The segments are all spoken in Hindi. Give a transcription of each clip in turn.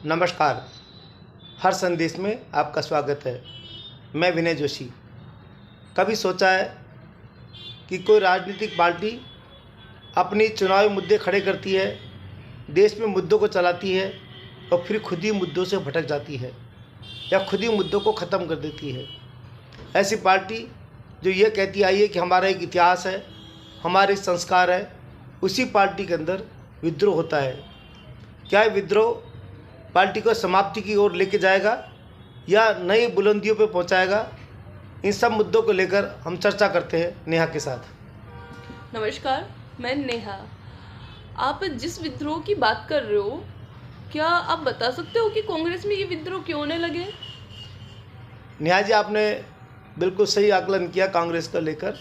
नमस्कार। हर संदेश में आपका स्वागत है। मैं विनय जोशी। कभी सोचा है कि कोई राजनीतिक पार्टी अपनी चुनावी मुद्दे खड़े करती है, देश में मुद्दों को चलाती है और फिर खुद ही मुद्दों से भटक जाती है या खुद ही मुद्दों को ख़त्म कर देती है। ऐसी पार्टी जो ये कहती आई है कि हमारा एक इतिहास है, हमारे संस्कार है, उसी पार्टी के अंदर विद्रोह होता है। क्या ये विद्रोह पार्टी को समाप्ति की ओर लेके जाएगा या नई बुलंदियों पे पहुंचाएगा? इन सब मुद्दों को लेकर हम चर्चा करते हैं नेहा के साथ। नमस्कार, मैं नेहा। आप जिस विद्रोह की बात कर रहे हो, क्या आप बता सकते हो कि कांग्रेस में ये विद्रोह क्यों होने लगे? नेहा जी, आपने बिल्कुल सही आकलन किया। कांग्रेस को लेकर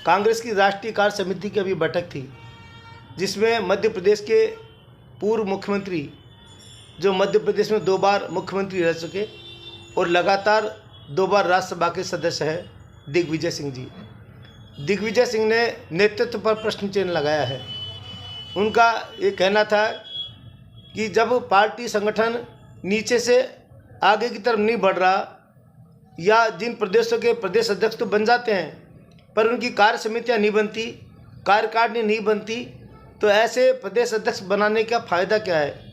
कांग्रेस की राष्ट्रीय कार्य समिति की अभी बैठक थी, जिसमें मध्य प्रदेश के पूर्व मुख्यमंत्री, जो मध्य प्रदेश में 2 बार मुख्यमंत्री रह चुके और लगातार 2 बार राज्यसभा के सदस्य हैं, दिग्विजय सिंह जी। दिग्विजय सिंह ने नेतृत्व पर प्रश्न चिन्ह लगाया है। उनका ये कहना था कि जब पार्टी संगठन नीचे से आगे की तरफ नहीं बढ़ रहा या जिन प्रदेशों के प्रदेश अध्यक्ष तो बन जाते हैं पर उनकी कार्य समितियाँ नहीं बनती, कार्यकारिणी नहीं बनती, तो ऐसे प्रदेश अध्यक्ष बनाने का फ़ायदा क्या है?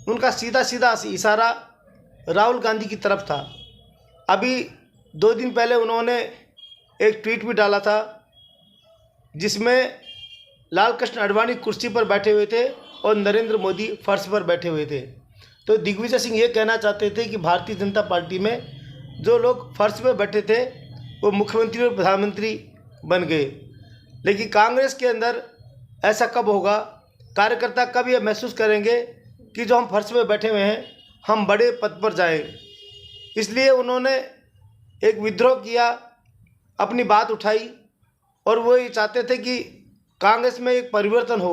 उनका सीधा सीधा इशारा राहुल गांधी की तरफ था। अभी 2 दिन पहले उन्होंने एक ट्वीट भी डाला था जिसमें लाल कृष्ण आडवाणी कुर्सी पर बैठे हुए थे और नरेंद्र मोदी फर्श पर बैठे हुए थे। तो दिग्विजय सिंह ये कहना चाहते थे कि भारतीय जनता पार्टी में जो लोग फर्श पर बैठे थे वो मुख्यमंत्री और प्रधानमंत्री बन गए। लेकिन कांग्रेस के अंदर ऐसा कब होगा? कार्यकर्ता कब ये महसूस करेंगे कि जो हम फर्श पे बैठे हुए हैं हम बड़े पद पर जाएं? इसलिए उन्होंने एक विद्रोह किया, अपनी बात उठाई और वो ये चाहते थे कि कांग्रेस में एक परिवर्तन हो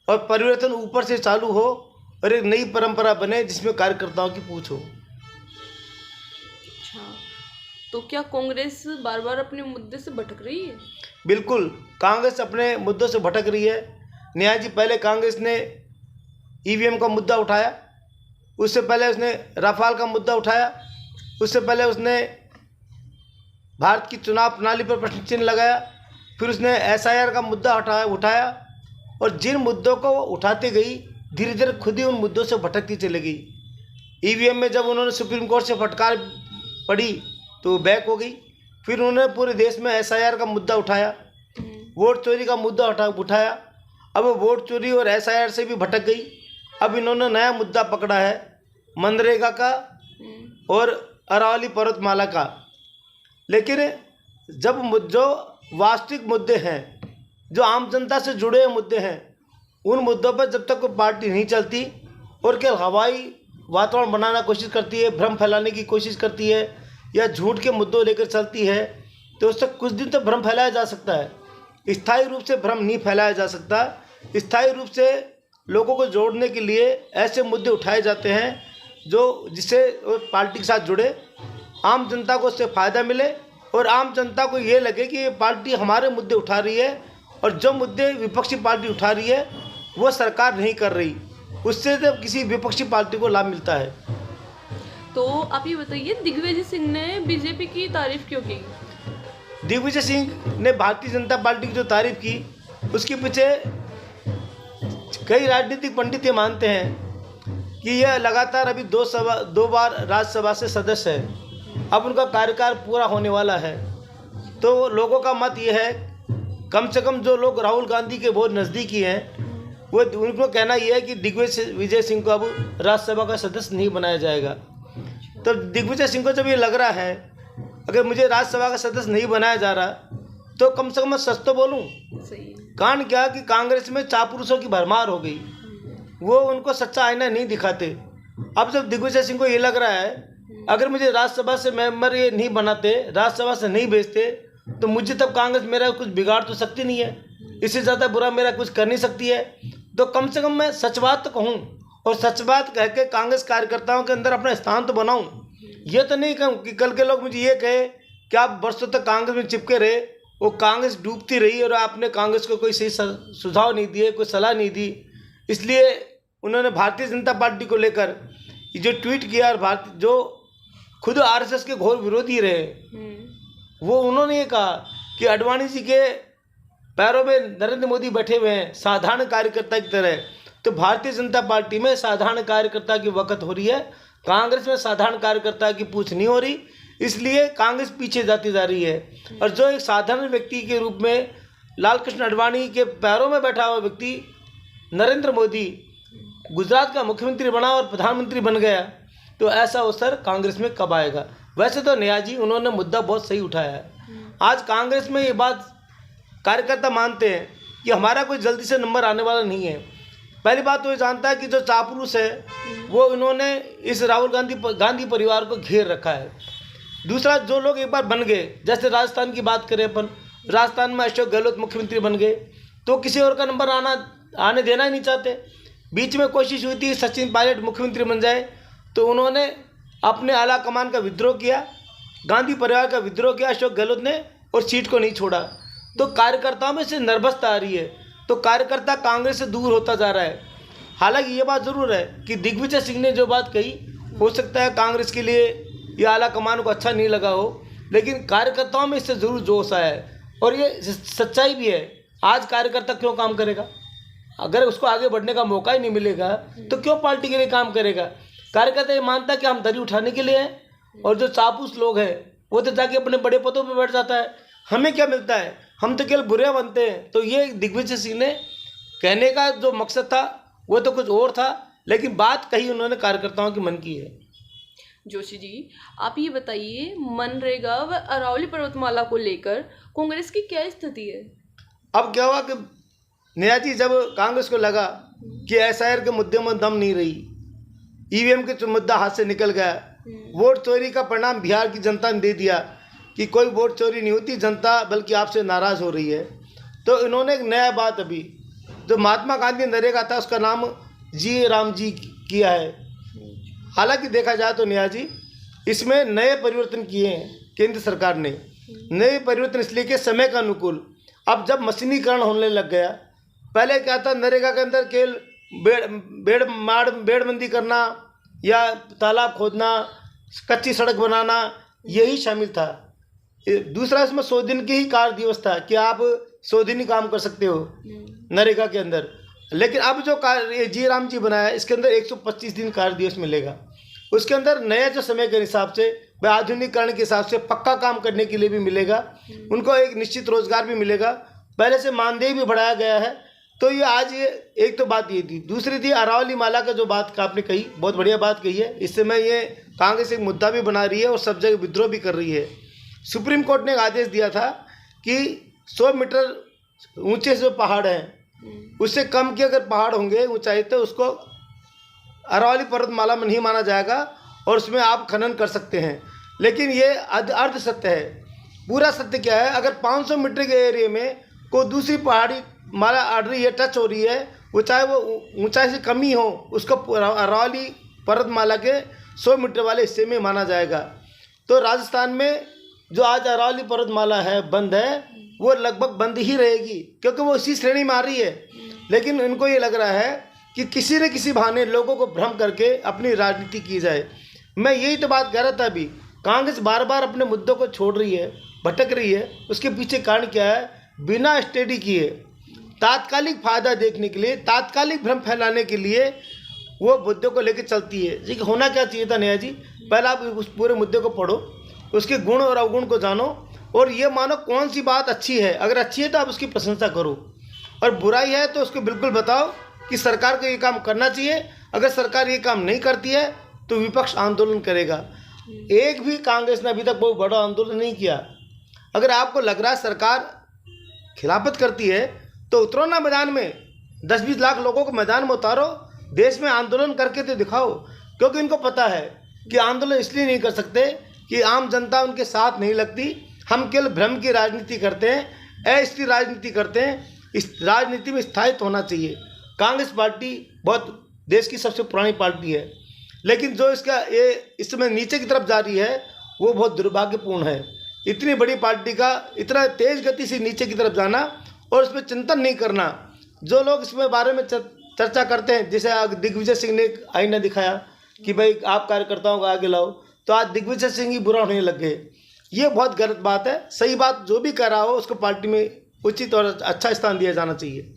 और परिवर्तन ऊपर से चालू हो और एक नई परंपरा बने जिसमें कार्यकर्ताओं की पूछ हो। अच्छा, तो क्या कांग्रेस बार बार अपने मुद्दे से भटक रही है? बिल्कुल, कांग्रेस अपने मुद्दों से भटक रही है। न्याय जी, पहले कांग्रेस ने ईवीएम का मुद्दा उठाया, उससे पहले उसने राफेल का मुद्दा उठाया, उससे पहले उसने भारत की चुनाव प्रणाली पर प्रश्न चिन्ह लगाया, फिर उसने एसआईआर का मुद्दा उठाया और जिन मुद्दों को उठाती गई धीरे धीरे खुद ही उन मुद्दों से भटकती चली गई। ईवीएम में जब उन्होंने सुप्रीम कोर्ट से फटकार पड़ी तो बैक हो गई। फिर उन्होंने पूरे देश में एसआईआर का मुद्दा उठाया, वोट चोरी का मुद्दा उठाया। अब वोट चोरी और एसआईआर से भी भटक गई। अब इन्होंने नया मुद्दा पकड़ा है मनरेगा का और अरावली पर्वतमाला का। लेकिन जब जो वास्तविक मुद्दे हैं, जो आम जनता से जुड़े हुए मुद्दे हैं, उन मुद्दों पर जब तक कोई पार्टी नहीं चलती और केवल हवाई वातावरण बनाना कोशिश करती है, भ्रम फैलाने की कोशिश करती है या झूठ के मुद्दों लेकर चलती है, तो उससे कुछ दिन तो भ्रम फैलाया जा सकता है। स्थायी रूप से भ्रम नहीं फैलाया जा सकता। स्थायी रूप से लोगों को जोड़ने के लिए ऐसे मुद्दे उठाए जाते हैं जो जिससे पार्टी के साथ जुड़े, आम जनता को उससे फ़ायदा मिले और आम जनता को ये लगे कि ये पार्टी हमारे मुद्दे उठा रही है और जो मुद्दे विपक्षी पार्टी उठा रही है वो सरकार नहीं कर रही, उससे जब किसी विपक्षी पार्टी को लाभ मिलता है। तो आप ये बताइए, दिग्विजय सिंह ने बीजेपी की तारीफ क्यों की? दिग्विजय सिंह ने भारतीय जनता पार्टी की जो तारीफ की, उसके पीछे कई राजनीतिक पंडित ये मानते हैं कि यह लगातार अभी 2 बार राज्यसभा से सदस्य है, अब उनका कार्यकाल पूरा होने वाला है। तो लोगों का मत ये है, कम से कम जो लोग राहुल गांधी के बहुत नज़दीकी हैं, वो उनको कहना यह है कि दिग्विजय सिंह को अब राज्यसभा का सदस्य नहीं बनाया जाएगा। तो दिग्विजय सिंह को जब ये लग रहा है अगर मुझे राज्यसभा का सदस्य नहीं बनाया जा रहा तो कम से कम मैं सच तो बोलूँ। कारण क्या कि कांग्रेस में चापलूसों की भरमार हो गई, वो उनको सच्चा आईना नहीं दिखाते। अब जब दिग्विजय सिंह को ये लग रहा है अगर मुझे राज्यसभा से मेंबर ये नहीं बनाते, राज्यसभा से नहीं भेजते, तो मुझे तब कांग्रेस मेरा कुछ बिगाड़ तो सकती नहीं है, इससे ज़्यादा बुरा मेरा कुछ कर नहीं सकती है। तो कम से कम मैं सच बात तो कहूँ और सच बात कह के कांग्रेस कार्यकर्ताओं के अंदर अपना स्थान तो बनाऊँ। ये तो नहीं कहूँ कि कल के लोग मुझे ये कहे कि आप वर्षों तक कांग्रेस में चिपके रहे, वो कांग्रेस डूबती रही और आपने कांग्रेस को कोई सही सुझाव नहीं दिए, कोई सलाह नहीं दी। इसलिए उन्होंने भारतीय जनता पार्टी को लेकर ये जो ट्वीट किया, और भारत जो खुद आरएसएस के घोर विरोधी रहे, वो उन्होंने ये कहा कि आडवाणी जी के पैरों में नरेंद्र मोदी बैठे हुए हैं साधारण कार्यकर्ता की तरह। तो भारतीय जनता पार्टी में साधारण कार्यकर्ता की वक़्त हो रही है, कांग्रेस में साधारण कार्यकर्ता की पूछ नहीं हो रही, इसलिए कांग्रेस पीछे जाती जा रही है। और जो एक साधारण व्यक्ति के रूप में लाल कृष्ण आडवाणी के पैरों में बैठा हुआ व्यक्ति नरेंद्र मोदी गुजरात का मुख्यमंत्री बना और प्रधानमंत्री बन गया, तो ऐसा अवसर कांग्रेस में कब आएगा। वैसे तो नेहा जी उन्होंने मुद्दा बहुत सही उठाया है। आज कांग्रेस में ये बात कार्यकर्ता मानते हैं कि हमारा कोई जल्दी से नंबर आने वाला नहीं है। पहली बात तो ये जानता है कि जो चापलूस है वो इन्होंने इस राहुल गांधी परिवार को घेर रखा है। दूसरा, जो लोग एक बार बन गए, जैसे राजस्थान की बात करें अपन, राजस्थान में अशोक गहलोत मुख्यमंत्री बन गए तो किसी और का नंबर आने देना ही नहीं चाहते। बीच में कोशिश हुई थी सचिन पायलट मुख्यमंत्री बन जाए, तो उन्होंने अपने आला कमान का विद्रोह किया, गांधी परिवार का विद्रोह किया अशोक गहलोत ने, और सीट को नहीं छोड़ा। तो कार्यकर्ताओं में से नर्वसता आ रही है, तो कार्यकर्ता कांग्रेस से दूर होता जा रहा है। हालांकि ये बात ज़रूर है कि दिग्विजय सिंह ने जो बात कही, हो सकता है कांग्रेस के लिए ये आला कमान को अच्छा नहीं लगा हो, लेकिन कार्यकर्ताओं में इससे ज़रूर जोश आया है। और ये सच्चाई भी है। आज कार्यकर्ता क्यों काम करेगा? अगर उसको आगे बढ़ने का मौका ही नहीं मिलेगा तो क्यों पार्टी के लिए काम करेगा? कार्यकर्ता ये मानता है कि हम दरी उठाने के लिए हैं, और जो चापलूस लोग हैं वो तो जाके अपने बड़े पदों पर बैठ जाता है। हमें क्या मिलता है? हम तो केवल बुरे बनते हैं। तो ये दिग्विजय सिंह ने कहने का जो मकसद था वो तो कुछ और था, लेकिन बात कही उन्होंने कार्यकर्ताओं के मन की है। जोशी जी, आप ये बताइए, मनरेगा व अरावली पर्वतमाला को लेकर कांग्रेस की क्या स्थिति है? अब क्या हुआ कि नेहा जी, जब कांग्रेस को लगा कि एसआईआर के मुद्दे में दम नहीं रही, ईवीएम के मुद्दा हाथ से निकल गया, वोट चोरी का परिणाम बिहार की जनता ने दे दिया कि कोई वोट चोरी नहीं होती, जनता बल्कि आपसे नाराज़ हो रही है, तो इन्होंने एक नया बात, अभी जो महात्मा गांधी नरेगा था उसका नाम जी राम जी किया है। हालांकि देखा जाए तो नेहा जी, इसमें नए परिवर्तन किए हैं केंद्र सरकार ने। नए परिवर्तन इसलिए कि समय का अनुकूल। अब जब मशीनीकरण होने लग गया, पहले क्या था, नरेगा के अंदर केवल बेड़बंदी करना या तालाब खोदना, कच्ची सड़क बनाना, यही शामिल था। दूसरा, इसमें 100 दिन की ही कार्य दिवस था कि आप 100 दिन ही काम कर सकते हो नरेगा के अंदर। लेकिन अब जो कार्य जी राम जी बनाया, इसके अंदर 125 दिन कार्य दिवस मिलेगा। उसके अंदर नया जो समय के हिसाब से, आधुनिकीकरण के हिसाब से पक्का काम करने के लिए भी मिलेगा, उनको एक निश्चित रोजगार भी मिलेगा। पहले से मानदेय भी बढ़ाया गया है। तो ये आज ये एक तो बात ये थी। दूसरी थी अरावली माला का जो बात आपने कही, बहुत बढ़िया बात कही है। इस समय ये कांग्रेस एक मुद्दा भी बना रही है और सब जगह विद्रोह भी कर रही है। सुप्रीम कोर्ट ने एक आदेश दिया था कि 100 मीटर ऊंचे जो पहाड़ हैं, उससे कम के अगर पहाड़ होंगे ऊंचाई, तो उसको अरावली पर्वतमाला में नहीं माना जाएगा और उसमें आप खनन कर सकते हैं। लेकिन ये अर्ध सत्य है। पूरा सत्य क्या है, अगर 500 मीटर के एरिया में कोई दूसरी पहाड़ी माला अड़ रही है, टच हो रही है, वो चाहे वो ऊंचाई से कम ही हो, उसको अरावली पर्वतमाला के 100 मीटर वाले हिस्से में माना जाएगा। तो राजस्थान में जो आज अरावली पर्वतमाला है, बंद है, वो लगभग बंद ही रहेगी, क्योंकि वो इसी श्रेणी में आ रही है। लेकिन इनको ये लग रहा है कि किसी न किसी बहाने लोगों को भ्रम करके अपनी राजनीति की जाए। मैं यही तो बात कह रहा था अभी, कांग्रेस बार बार अपने मुद्दों को छोड़ रही है, भटक रही है। उसके पीछे कारण क्या है? बिना स्टडी किए, तात्कालिक फ़ायदा देखने के लिए, तात्कालिक भ्रम फैलाने के लिए वो मुद्दों को लेकर चलती है। जी, होना क्या चाहिए था नेहा जी, पहले आप उस पूरे मुद्दे को पढ़ो, उसके गुण और अवगुण को जानो, और ये मानो कौन सी बात अच्छी है। अगर अच्छी है तो आप उसकी प्रशंसा करो, और बुराई है तो उसको बिल्कुल बताओ कि सरकार को ये काम करना चाहिए। अगर सरकार ये काम नहीं करती है तो विपक्ष आंदोलन करेगा। एक भी कांग्रेस ने अभी तक बहुत बड़ा आंदोलन नहीं किया। अगर आपको लग रहा है सरकार खिलाफत करती है तो उतरो ना मैदान में, 10-20 लाख लोगों को मैदान में उतारो, देश में आंदोलन करके तो दिखाओ। क्योंकि इनको पता है कि आंदोलन इसलिए नहीं कर सकते कि आम जनता उनके साथ नहीं लगती। हम केवल भ्रम की राजनीति करते हैं, अस्थायी राजनीति करते हैं। इस राजनीति में स्थायित्व होना चाहिए। कांग्रेस पार्टी बहुत देश की सबसे पुरानी पार्टी है, लेकिन जो इसका ये इस समय नीचे की तरफ जा रही है वो बहुत दुर्भाग्यपूर्ण है। इतनी बड़ी पार्टी का इतना तेज़ गति से नीचे की तरफ जाना और उस पर चिंतन नहीं करना। जो लोग इसमें बारे में चर्चा करते हैं, जैसे दिग्विजय सिंह ने एक आईना दिखाया, कि भाई आप कार्यकर्ताओं को आगे लाओ, तो आज दिग्विजय सिंह ही बुरा होने लग गए। ये बहुत गलत बात है। सही बात जो भी कर रहा हो उसको पार्टी में उचित और अच्छा स्थान दिया जाना चाहिए।